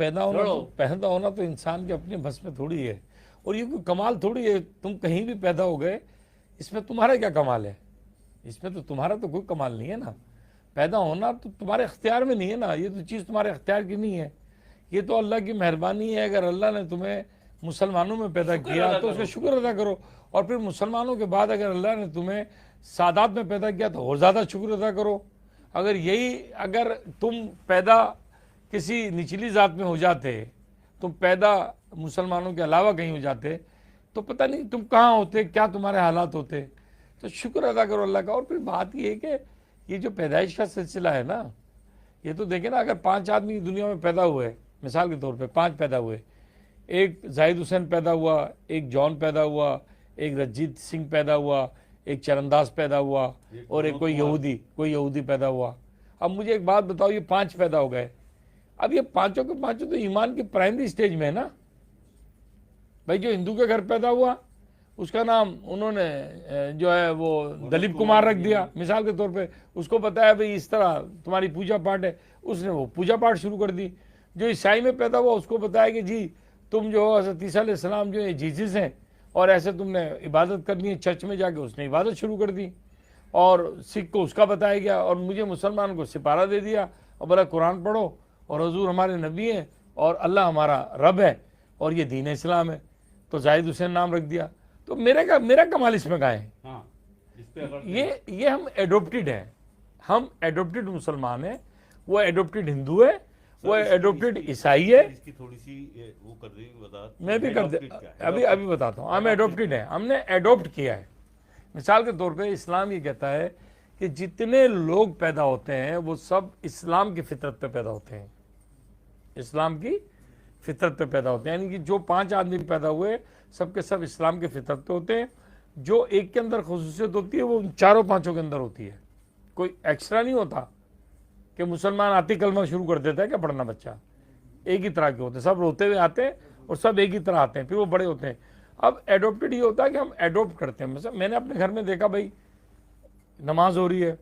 पैदा होना तो इंसान के अपने बस में थोड़ी है, और ये कोई कमाल थोड़ी है तुम कहीं भी पैदा हो गए, इसमें तुम्हारा क्या कमाल है? इसमें तो तुम्हारा तो कोई कमाल नहीं है ना। पैदा होना तो तुम्हारे अख्तियार में नहीं है ना, ये तो चीज़ तुम्हारे अख्तियार की नहीं है, ये तो अल्लाह की मेहरबानी है। अगर अल्लाह ने तुम्हें मुसलमानों में पैदा किया तो उसका शुक्र अदा करो, और फिर मुसलमानों के बाद अगर अल्लाह ने तुम्हें सादात में पैदा किया तो और ज़्यादा शुक्र अदा करो। अगर तुम पैदा किसी निचली ज़ात में हो जाते, तुम पैदा मुसलमानों के अलावा कहीं हो जाते, तो पता नहीं तुम कहाँ होते, क्या तुम्हारे हालात होते। तो शुक्र अदा करो अल्लाह का। और फिर बात ये है कि ये जो पैदाइश का सिलसिला है ना, ये तो देखें ना, अगर 5 आदमी दुनिया में पैदा हुए, मिसाल के तौर पे 5 पैदा हुए, एक जाहिद हुसैन पैदा हुआ, एक जॉन पैदा हुआ, एक रंजीत सिंह पैदा हुआ, एक चरणदास पैदा हुआ, और एक कोई यहूदी पैदा हुआ। अब मुझे एक बात बताओ, ये 5 पैदा हो गए, अब ये पांचों के पांचों तो ईमान की प्राइमरी स्टेज में है ना भाई। जो हिंदू के घर पैदा हुआ उसका नाम उन्होंने जो है वो दलीप कुमार रख दिया मिसाल के तौर पे, उसको बताया भाई इस तरह तुम्हारी पूजा पाठ है, उसने वो पूजा पाठ शुरू कर दी। जो ईसाई में पैदा हुआ उसको बताया कि जी तुम जो हज़रत ईसा अलैहिस्सलाम जो है जीसस हैं, और ऐसे तुमने इबादत करनी है चर्च में जाके, उसने इबादत शुरू कर दी। और सिख को उसका बताया गया, और मुझे मुसलमान को सिपारा दे दिया और बोला कुरान पढ़ो, और हुजूर हमारे नबी हैं, और अल्लाह हमारा रब है, और ये दीन इस्लाम है। तो जाहिद हुसैन नाम रख दिया। तो मेरा कमाल इसमें कहाँ है? हाँ, ये हम एडोप्टेड हैं, हम एडोप्टेड मुसलमान हैं, वो एडोप्टेड हिंदू है, वो एडोप्टेड ईसाई है। इसकी थोड़ी सी वो कर दी बता, मैं भी कर दे, अभी बताता हूँ। हम एडोप्टेड हैं, हमने एडोप्ट किया है। मिसाल के तौर पे इस्लाम ये कहता है कि जितने लोग पैदा होते हैं वो सब इस्लाम की फितरत पे पैदा होते हैं, इस्लाम की फितरत पे पैदा होते हैं। यानी कि जो 5 आदमी पैदा हुए सबके सब इस्लाम के फितरत पे होते हैं। जो एक के अंदर खुसूसियत होती है वो उन चारों पांचों के अंदर होती है, कोई एक्स्ट्रा नहीं होता कि मुसलमान आते कलमा शुरू कर देता है क्या पढ़ना बच्चा। एक ही तरह के होते हैं, सब रोते हुए आते हैं और सब एक ही तरह आते हैं, फिर वो बड़े होते हैं। अब एडोप्टेड ये होता है कि हम एडोप्ट करते हैं। मतलब मैंने अपने घर में देखा भाई नमाज हो रही है,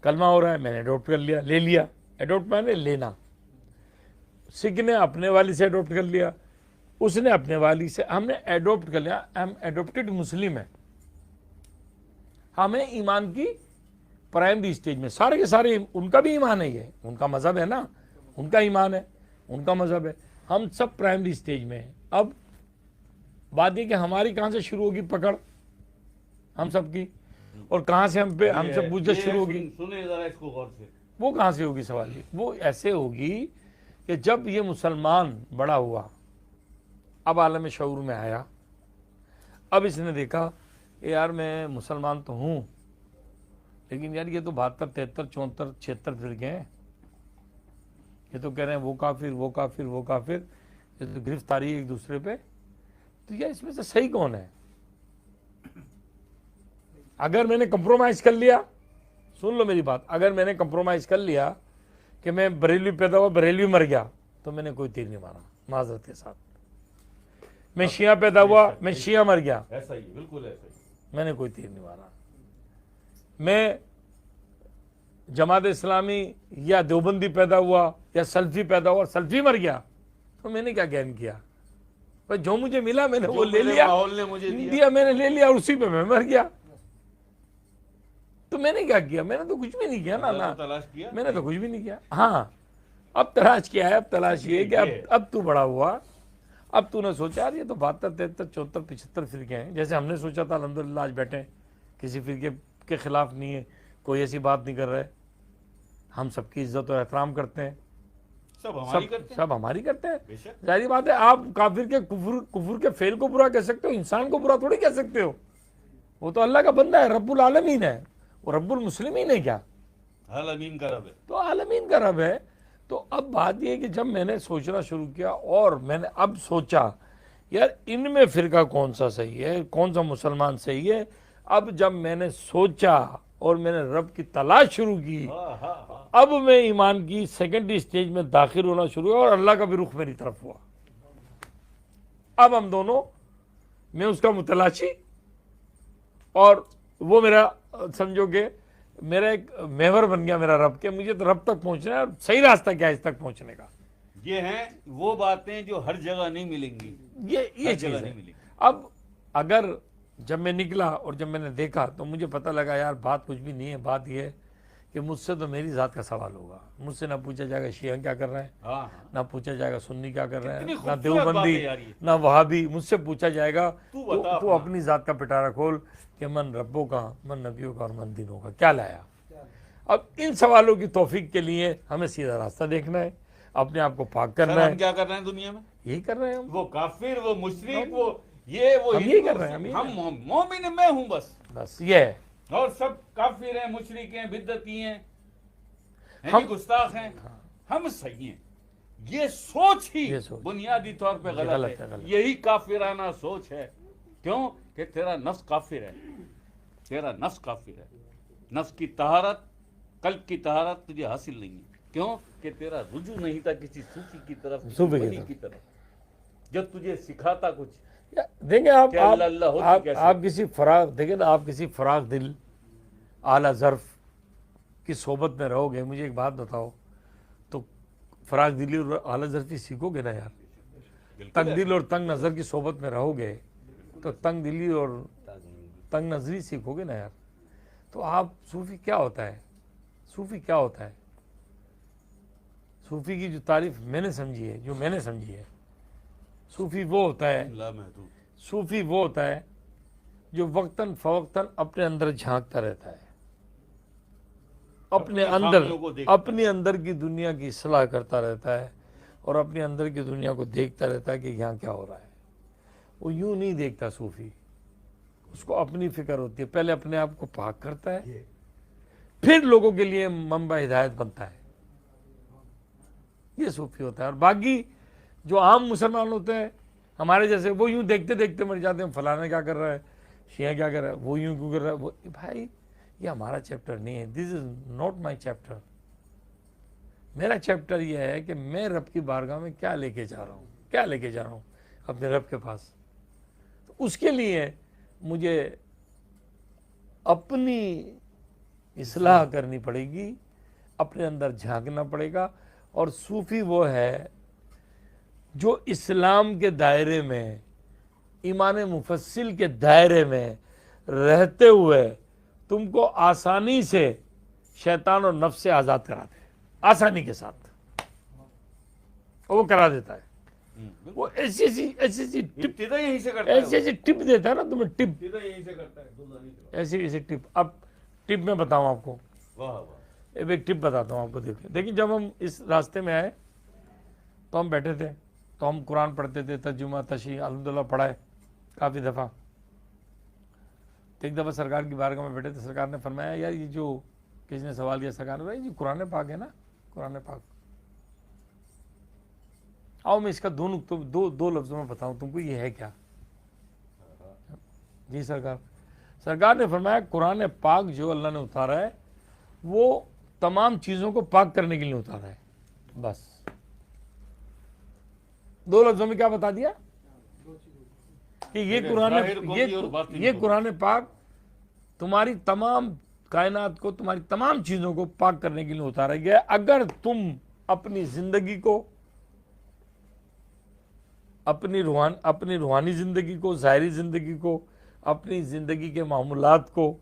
कलमा हो रहा है, मैंने एडोप्ट कर लिया, ले लिया। एडोप्ट मैंने लेना। सिख ने अपने वाली से एडोप्ट कर लिया, उसने अपने वाली से, हमने एडोप्ट कर लिया। हम एडोप्टेड मुस्लिम है। हमें ईमान की प्राइमरी स्टेज में सारे के सारे, उनका भी ईमान है, ये उनका मजहब है ना, उनका ईमान है, उनका मजहब है, हम सब प्राइमरी स्टेज में हैं। अब बात ये कि हमारी कहाँ से शुरू होगी पकड़ हम सब की, और कहाँ से हम सब बुझत शुरू होगी। सुने जरा इसको गौर से। वो कहाँ से होगी सवाल ये? वो ऐसे होगी कि जब ये मुसलमान बड़ा हुआ, अब आलम शऊर में आया, अब इसने देखा यार मैं मुसलमान तो हूँ, लेकिन यार ये तो 72, 73, 74, 76 फिरके हैं, ये तो कह रहे हैं वो काफिर वो काफिर वो काफिर, ये तो गिरफ्तारी एक दूसरे पे। तो यार इसमें से सही कौन है? अगर मैंने कंप्रोमाइज कर लिया, सुन लो मेरी बात, अगर मैंने कंप्रोमाइज कर लिया कि मैं बरेलवी पैदा हुआ बरेलवी मर गया, तो मैंने कोई तीर नहीं मारा माजरत के साथ। मैं शिया पैदा हुआ, मैं शिया मर गया, ऐसा ही, बिल्कुल ऐसा ही, मैंने कोई तीर नहीं मारा। मैं जमात इस्लामी या देवबंदी पैदा हुआ या सल्फी पैदा हुआ, सल्फी मर गया, तो मैंने क्या ज्ञान किया? पर जो मुझे मिला मैंने वो ले लिया, माहौल ने मुझे दिया, मैंने ले लिया, उसी पे मैं मर गया। तो मैंने क्या किया? मैंने तो कुछ भी नहीं किया ना, तलाश किया, मैंने तो कुछ भी नहीं किया। हाँ, अब तलाश किया है, अब तलाश ये कि अब तू बड़ा हुआ, अब तूने सोचा यार ये तो 72, 73, 74, 75 फिरके हैं। जैसे हमने सोचा था अल्हम्दुलिल्लाह आज बैठे हैं, किसी फिरके के खिलाफ नहीं है, कोई ऐसी बात नहीं कर रहे, हम सबकी इज्जत और एहतराम करते हैं, सब हमारी करते हैं। जाहिर बात है, आप काफिर के कुफर के फेल को बुरा कह सकते हो, इंसान को बुरा थोड़ी कह सकते हो। वो तो अल्लाह का बंदा है, रब्बुल आलमीन है, वो रब्बुल मुस्लिमीन है क्या? आलमीन का रब है, तो आलमीन का रब है। तो अब बात यह कि जब मैंने सोचना शुरू किया और मैंने अब सोचा यार इनमें फिरका कौन सा सही है, कौन सा मुसलमान सही है, अब जब मैंने सोचा और मैंने रब की तलाश शुरू की, अब मैं ईमान की सेकेंडरी स्टेज में दाखिल होना शुरू हुआ और अल्लाह का भी रुख मेरी तरफ हुआ। अब हम दोनों, मैं उसका मुतलाशी और वो मेरा, समझोगे मेरा एक मेहवर बन गया मेरा रब के, मुझे तो रब तक पहुंचना है, और सही रास्ता क्या है इस तक पहुंचने का? ये हैं वो बातें जो हर जगह नहीं मिलेंगी, ये हर चीज जगह है। नहीं मिलेंगी। अब अगर जब मैं निकला और जब मैंने देखा तो मुझे पता लगा यार बात कुछ भी नहीं है, बात यह है कि मुझसे तो मेरी ज़ात का सवाल होगा। मुझसे ना पूछा जाएगा शिया क्या कर रहे हैं, हाँ हाँ, ना पूछा जाएगा सुन्नी क्या कर रहे कितनी हैं, ना खूबसूरत बात देवबंदी, है यार ये। ना वहाबी। मुझसे पूछा जाएगा तू तो बता तू अपना। अपनी ज़ात का पिटारा खोल कि मन रब्बों का, मन नबियों का और मन दिनों का क्या लाया। अब इन सवालों की तौफीक के लिए हमें सीधा रास्ता देखना है, अपने आप को पाक सर करना हम है। क्या कर रहे हैं दुनिया में? यही कर रहे हैं हम। वो काफिर, वो मुशरिक, वो ये वो हम यही हिंदू, कर रहे हैं, हम यही हम मोमिन मैं हूं बस ये है। और सब काफिर हैं, मुशरिक हैं, बिदअती हैं, हम- गुस्ताख हैं, हम सही हैं। ये सोच ही ये सोच बुनियादी तौर पे गलत गलत है, है। गलत। यही काफिराना सोच है। क्यों? कि तेरा नफ्स काफिर है, तेरा नफ्स काफिर है। नफ्स की तहारत, कल्ब की तहारत तुझे हासिल नहीं है। क्यों? कि तेरा रुजू नहीं था किसी सूफी की तरफ, किसी सूफी की वली तरफ। की तरफ, जब तुझे सिखाता कुछ। देखें आप क्या अल्लाह अल्लाह होती कैसे? आप किसी फराग, देखें ना, आप किसी फराग दिल आला ज़र्फ की सोबत में रहोगे। मुझे एक बात बताओ, तो फराग दिली और आला ज़र्फी सीखोगे ना यार। बिल्कुल तंग है। दिल और तंग नज़र की सोबत में रहोगे तो तंग दिली और तंग नज़री सीखोगे ना यार। तो आप सूफ़ी क्या होता है, सूफ़ी क्या होता है? सूफ़ी की जो तारीफ मैंने समझी है, जो मैंने समझी है, सूफ़ी वो होता है, ला महदूद। सूफ़ी वो होता है जो वक्तन फ़वक्तन अपने अंदर झांकता रहता है, अपने अपनी अंदर, खामियों को देखता अपने अंदर की दुनिया की इस्लाह करता रहता है और अपने अंदर की दुनिया को देखता रहता है कि यहाँ क्या हो रहा है। वो यूं नहीं देखता सूफ़ी, उसको अपनी फिक्र होती है। पहले अपने आप को पाक करता है, फिर लोगों के लिए मंबा हिदायत बनता है। ये सूफ़ी होता है। और बाकी जो आम मुसलमान होते हैं हमारे जैसे, वो यूं देखते देखते मर जाते हैं, फलाना क्या कर रहा है, शिया क्या कर रहा है, वो यूं क्यों कर रहा है। वो भाई ये हमारा चैप्टर नहीं है, this is not my chapter. मेरा चैप्टर ये है कि मैं रब की बारगाह में क्या लेके जा रहा हूँ, क्या लेके जा रहा हूँ अपने रब के पास। तो उसके लिए मुझे अपनी इस्लाह करनी पड़ेगी, अपने अंदर झांकना पड़ेगा। और सूफ़ी वो है जो इस्लाम के दायरे में, ईमान मुफस्सिल के दायरे में रहते हुए तुमको आसानी से शैतान और नफ्स से आज़ाद करा दे, आसानी के साथ वो करा देता है। वो ऐसी ऐसी टिप, इब्तिदा यहीं से करता है ऐसी ऐसी टिप देता है ना तुम्हें, टिप, इब्तिदा यहीं से करता है। ऐसी ऐसी टिप। अब टिप मैं बताऊं आपको, वाह वाह। अब एक टिप बताता हूँ आपको। देखिए जब हम इस रास्ते में आए तो हम बैठे थे, तो हम कुरान पढ़ते थे, तर्जुमा तशरीह अल्हम्दुलिल्लाह पढ़ा है काफ़ी दफ़ा। तो एक दफ़ा सरकार की बारगाह में बैठे थे, सरकार ने फरमाया यार ये जो किसी ने सवाल किया, सरकार ने भाई जी कुरान पाक है ना, कुरान पाक। आओ मैं इसका दो लफ्ज़ों में बताऊँ तुमको, ये है क्या। जी सरकार, सरकार ने फरमाया कुरान पाक जो अल्लाह ने उतारा है वो तमाम चीज़ों को पाक करने के लिए उतारा है। बस दो लफ्जों में क्या बता दिया कि ये कुरान पाक तुम्हारी तमाम कायनात को, तुम्हारी तमाम चीज़ों को पाक करने के लिए उतारा गया है। अगर तुम अपनी ज़िंदगी को, अपनी रूहानी ज़िंदगी को, ज़ाहिरी ज़िंदगी को, अपनी ज़िंदगी के मामूलात को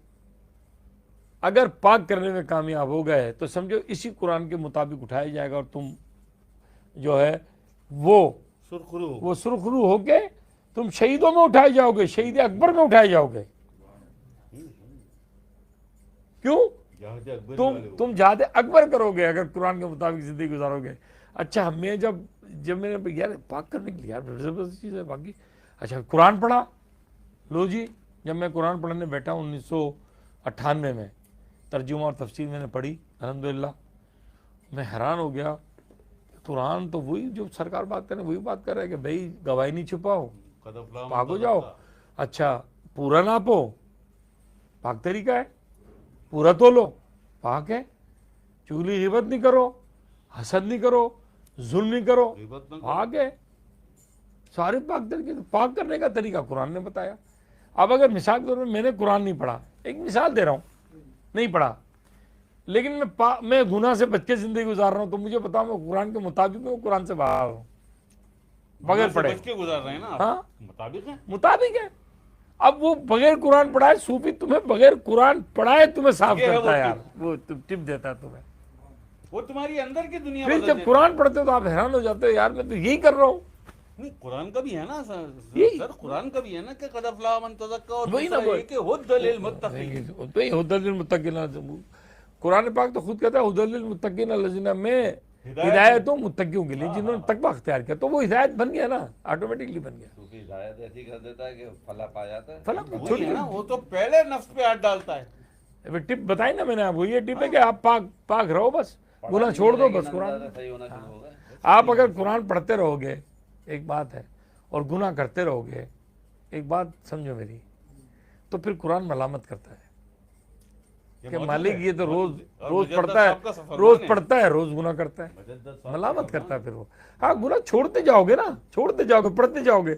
अगर पाक करने में कामयाब हो गए तो समझो इसी कुरान के मुताबिक उठाया जाएगा और तुम जो है वो सुरखरू होके तुम शहीदों में उठाए जाओगे, शहीद अकबर में उठाए जाओगे। क्यों? तुम जहाद अकबर करोगे अगर कुरान के मुताबिक जिंदगी गुजारोगे। अच्छा मैं जब मैंने यार पाक करने के लिए यार जबरदस्त चीज़ है बाकी। अच्छा कुरान पढ़ा, लो जी जब मैं कुरान पढ़ने बैठा 1998 में, तर्जुमा और तफसीर मैंने पढ़ी अल्हम्दुलिल्लाह, मैं हैरान हो गया। कुरान तो वही जो सरकार बात कर रहे हैं वही बात कर रहे हैं कि भाई गवाही नहीं छुपाओ, पाक हो जाओ। अच्छा पूरा नापो, पाक तरीका है, पूरा तोलो, पाक है। चुगली गिबत नहीं करो, हसद नहीं करो, जुल्म नहीं करो, पाक है। सारे पाक तरीके, पाक करने का तरीका कुरान ने बताया। अब अगर मिसाल के तौर पर मैंने कुरान नहीं पढ़ा, एक मिसाल दे रहा हूँ, नहीं पढ़ा, लेकिन मैं गुनाह से बच के जिंदगी गुजार रहा हूँ, तो मुझे बताओ मैं कुरान के मुताबिक हूँ, कुरान से बाहर हूँ, बगैर से पढ़े? बच के गुजार रहे हैं ना आप। हाँ, मुताबिक है। मुताबिक है। अब वो बगैर कुरान पढ़ाए, सूफी तुम्हें बगैर कुरान पढ़ाए तुम्हें साफ ये है करता वो है यार, वो टिप देता है तुम्हें। वो तुम्हारी अंदर की दुनिया फिर बदल जब देता कुरान पढ़ते हो तो आप हैरान हो जाते हो, यार मैं तो यही कर रहा हूँ। है। नहीं, कुरान का भी है ना यही। सर, कुरान का भी है ना कि कद अफलाह मन तज़क्का, और वही ना, दूसरा वो- ये कि हुद्दल लिल मुत्तकीन। तो ये हुदल लिल मुत्तकीन, कुरान पाक तो खुद कहता है हुदल लिल मुत्तकीन अल्लज़ीना में हिदायत हो मुत्तकियों के लिए जिन्होंने तकवा अख्तियार किया। तो वो हिदायत बन गया ना, ऑटोमेटिकली बन गया। क्योंकि हिदायत ऐसी कर देता है कि फला पा जाता है। फला वही है ना, वो तो पहले नफ्स पे हाथ डालता है। अबे टिप बताई ना मैंने आपको, ये टिप है कि आप पाक पाक रहो, बस गुनाह छोड़ दो, बस कुरान। सही होना शुरू होगा। आप अगर कुरान पढ़ते रहोगे एक बात है, और गुनाह करते रहोगे एक बात समझो मेरी, तो फिर कुरान मलामत करता है कि मालिक ये तो रोज रोज पढ़ता है, रोज पढ़ता है, रोज गुनाह करता है, मलामत करता है। फिर वो, हाँ, गुनाह छोड़ते जाओगे ना, छोड़ते जाओगे, पढ़ते जाओगे,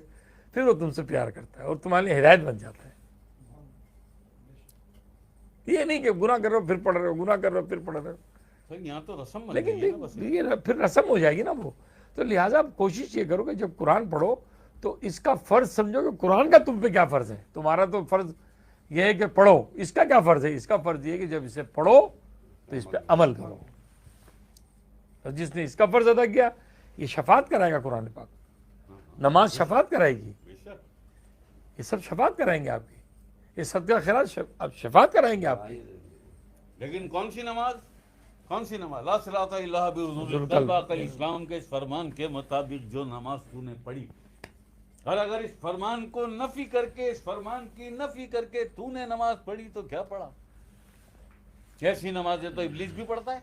फिर वो तुमसे प्यार करता है और तुम्हारे लिए हिदायत बन जाता है। ये नहीं कि गुनाह कर रहे हो फिर पढ़ रहे हो, गुनाह कर रहे हो फिर पढ़ रहे हो। सर यहाँ तो रस्म बन लेकिन गई है ना बस। ये फिर रस्म हो जाएगी ना वो। तो लिहाजा आप कोशिश ये करो कि जब कुरान पढ़ो तो इसका फर्ज समझो कि कुरान का तुम पे क्या फर्ज है। तुम्हारा तो फर्ज ये है कि पढ़ो, इसका क्या फर्ज है? इसका फर्ज ये है कि जब इसे पढ़ो तो इस पे अमल करो। और जिसने इसका फर्ज अदा किया, ये शफात कराएगा कुरान पाक, नमाज शफात कराएगी, बेशक। ये सब शफात कराएंगे आपकी, ये सदका खैरात अब शफात कराएंगे आपकी। लेकिन कौन सी नमाज, कौन सी नमाज? ला सलाता इल्ला बिहुजूरिल हुजूर कल्ब अकल इस्लाम के इस फरमान के मुताबिक जो नमाज तूने पढ़ी, और अगर इस फरमान को नफी करके, इस फरमान की नफी करके तूने नमाज पढ़ी तो क्या पढ़ा? कैसी नमाज है? तो इब्लीस भी पढ़ता है।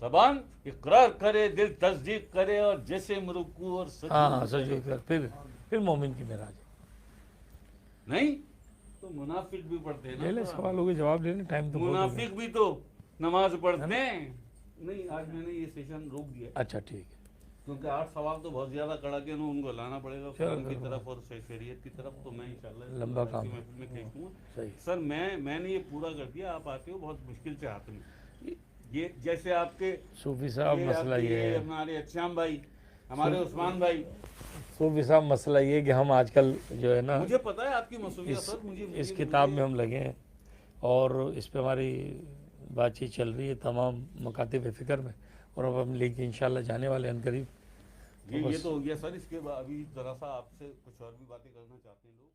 ज़बान इकरार करे, दिल तस्दीक करे, और जैसे रुकू और हाँ सजदे सजदे कर, फिर मोमिन की मेराज। नहीं तो मुनाफिक भी पढ़ते हैं ले ले ना। सवालों के जवाब लेने, टाइम तो बहुत हो गया। मुनाफिक भी तो नमाज पढ़ते हैं। नहीं, आज मैंने ये सेशन रोक दिया अच्छा ठीक है। क्योंकि 8 सवाल तो बहुत ज्यादा कड़ाके हैं, उनको लाना पड़ेगा चलो, कुरान की चलो। तरफ और शरीयत की तरफ। तो मैं इंशाल्लाह लंबा काम है। महफिल में खींचूंगा। सही। सर मैंने ये पूरा कर दिया। आप आते हो बहुत मुश्किल से आते हैं। ये जैसे आपके सूफी साहब मसला आपके ये है, हमारे अच्छाम भाई, हमारे उस्मान भाई, सूफी साहब मसला ये है कि हम आजकल जो है ना मुझे पता है आपकी मसूलियत इस सर। मुझे इस किताब में हम लगे हैं और इस पे हमारी बातचीत चल रही है तमाम मकातिब फ़िक्र में, और अब हम लेके इंशाल्लाह जाने वाले हैं करीब। ये तो हो गया सर। इसके बाद अभी जरा सा आपसे कुछ और भी बातें करना चाहते हैं लोग।